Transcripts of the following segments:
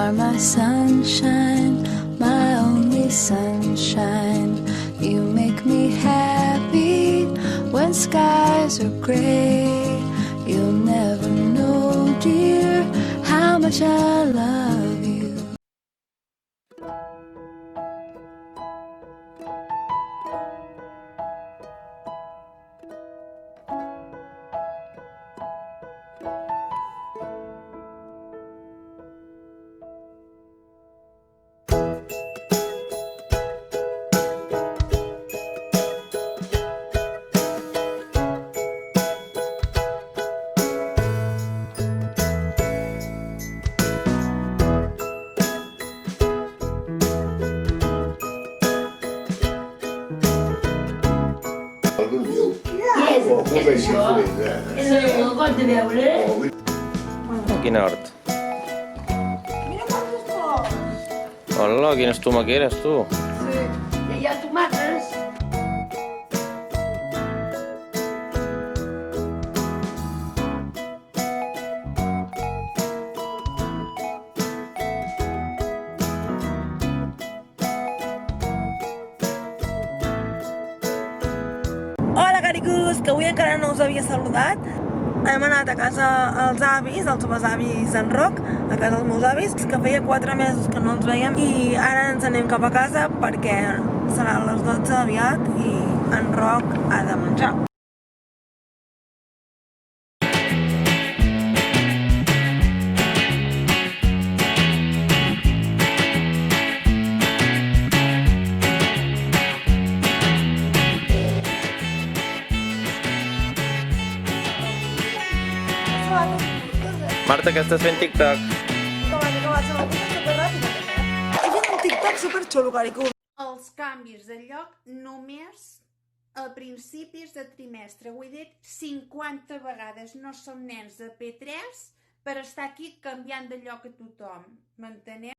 are my sunshine, my only sunshine. You make me happy when skies are gray. You'll never know, dear, how much I love you. Quin hort. Hola, quines tomaqueres, tu. Sí. Hi ha tomates. Hola, caricos, que avui encara no us havia saludat. Hem anat a casa als avis, als meus avis en Roc, a casa dels meus avis, que feia 4 mesos que no els veiem i ara ens anem cap a casa perquè seran les 12 aviat i en Roc ha de menjar. Marta, que estàs fent TikTok? He fet un TikTok superxulo, caricos. Els canvis de lloc només a principis de trimestre. Ho he dit 50 vegades. No som nens de P3 per estar aquí canviant de lloc a tothom. M'enteneu?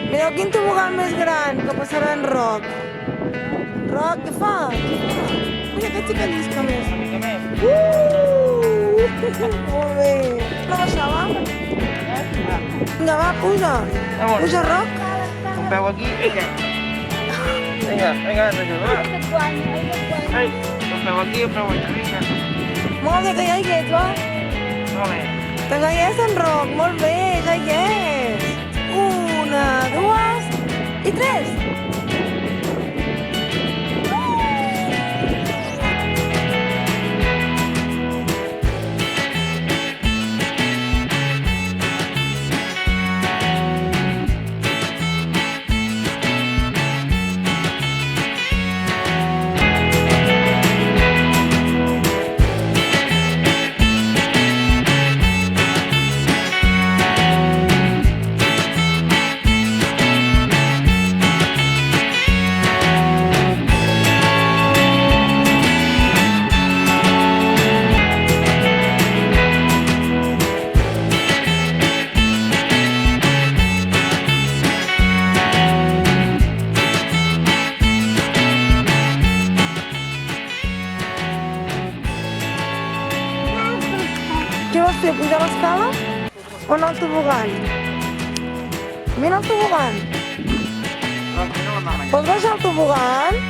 Mireu quin tobogan més gran que passarà en Roc. Roc, què fa? Mira aquest xica llisca més. Molt bé. No baixava? Vinga, va, puja. Puja, Roc. Un peu aquí, vinga. Vinga, va. Ai, un peu aquí, un peu allà, vinga. Molt bé, que ja hi ets, va. Molt bé. Que ja hi és en Roc, molt bé, ja hi és. 1, 2 i 3. Què vols fer, pujar l'escala o anar al tobogan? Vine al tobogan. Pots baixar al tobogan?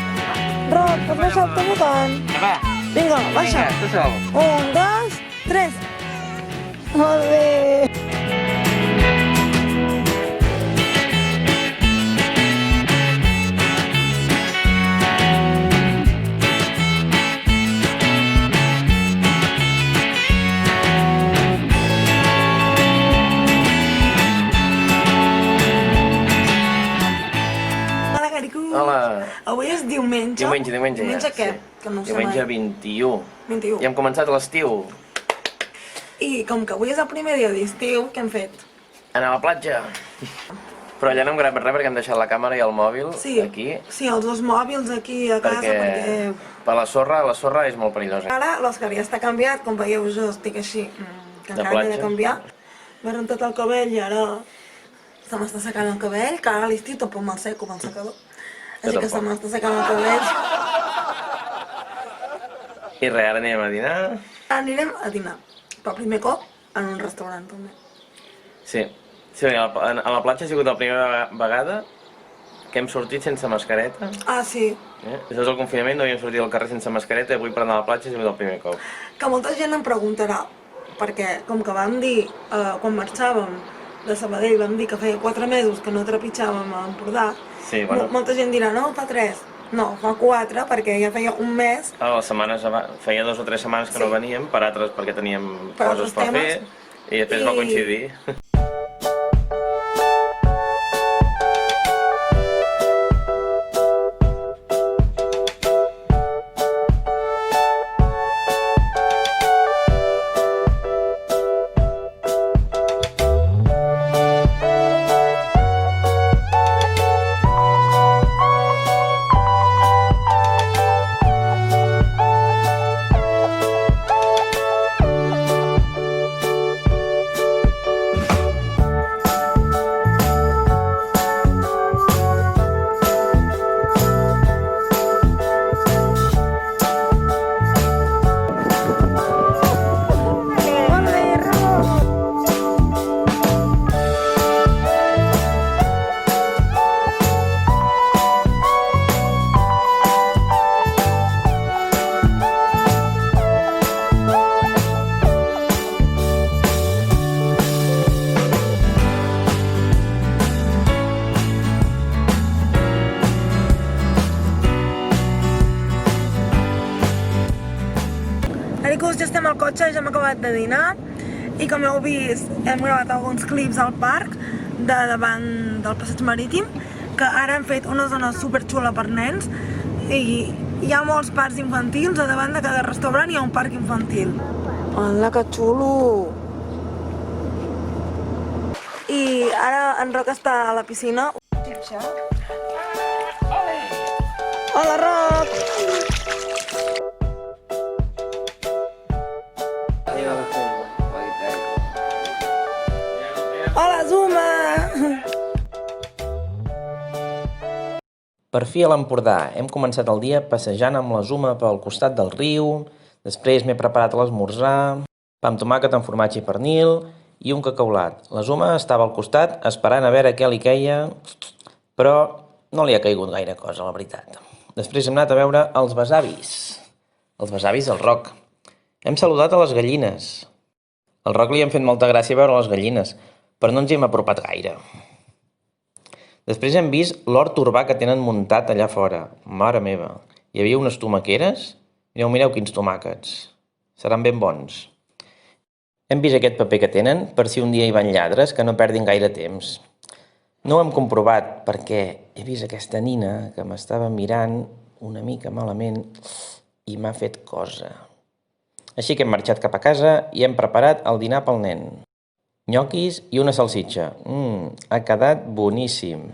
Roc, pots baixar al tobogan? Va. Vinga, baixa. Vinga, tu sol. 1, 2, 3. Molt bé. Diumenge. Diumenge ja. Diumenge què? Sí. Que no ho sé Diumenge mai. 21. 21. Ja hem començat l'estiu. I com que avui és el primer dia d'estiu, què hem fet? Anar a la platja. Però allà no hem gravat res perquè hem deixat la càmera i el mòbil aquí. Sí, els dos mòbils aquí a casa perquè... Per la sorra és molt perillosa. Ara l'Òscar ja està canviat, com veieu jo estic així, que De encara m'he de platja. canviar. M'he rentat el cabell i ara se m'està secant el cabell, que ara a l'estiu tampoc me'l seco amb el secador. Així que se m'està secant el cabell. I res, ara anirem a dinar. Anirem a dinar, però primer cop en un restaurant també. Sí, a la platja ha sigut la primera vegada que hem sortit sense mascareta. Ah, sí. Després del confinament no havíem sortit al carrer sense mascareta i avui per anar a la platja ha sigut el primer cop. Que molta gent em preguntarà, perquè com que vam dir, quan marxàvem de Sabadell, vam dir que feia 4 mesos que no trepitjàvem a Empordà, Sí, bueno. Molta gent dirà, no, fa 3. No, fa 4, perquè ja feia un mes. Les setmanes, feia 2 o 3 setmanes que no veníem, per altres perquè teníem Per coses altres per fer, temes. i després va coincidir. Ja estem al cotxe, ja hem acabat de dinar i com heu vist hem gravat alguns clips al parc de davant del passeig marítim, que ara hem fet una zona superxula per nens i hi ha molts parcs infantils, a davant de cada restaurant hi ha un parc infantil. Hola, que xulo! I ara en Roc està a la piscina. Hola, Roc! Hola, Zuma! Per fi a l'Empordà. Hem començat el dia passejant amb la Zuma pel costat del riu, després m'he preparat l'esmorzar, pa amb tomàquet amb formatge i pernil i un cacaulat. La Zuma estava al costat esperant a veure què li queia, però no li ha caigut gaire cosa, la veritat. Després hem anat a veure els besavis. Els besavis del Roc. Hem saludat a les gallines. Al Roc li hem fet molta gràcia veure les gallines, però no ens hi hem apropat gaire. Després hem vist l'hort urbà que tenen muntat allà fora. Mare meva, hi havia unes tomaqueres? Mireu quins tomàquets. Seran ben bons. Hem vist aquest paper que tenen per si un dia hi van lladres que no perdin gaire temps. No ho hem comprovat perquè he vist aquesta nina que m'estava mirant una mica malament i m'ha fet cosa. Així que hem marxat cap a casa i hem preparat el dinar pel nen. Nyoquis i una salsitxa. Ha quedat boníssim.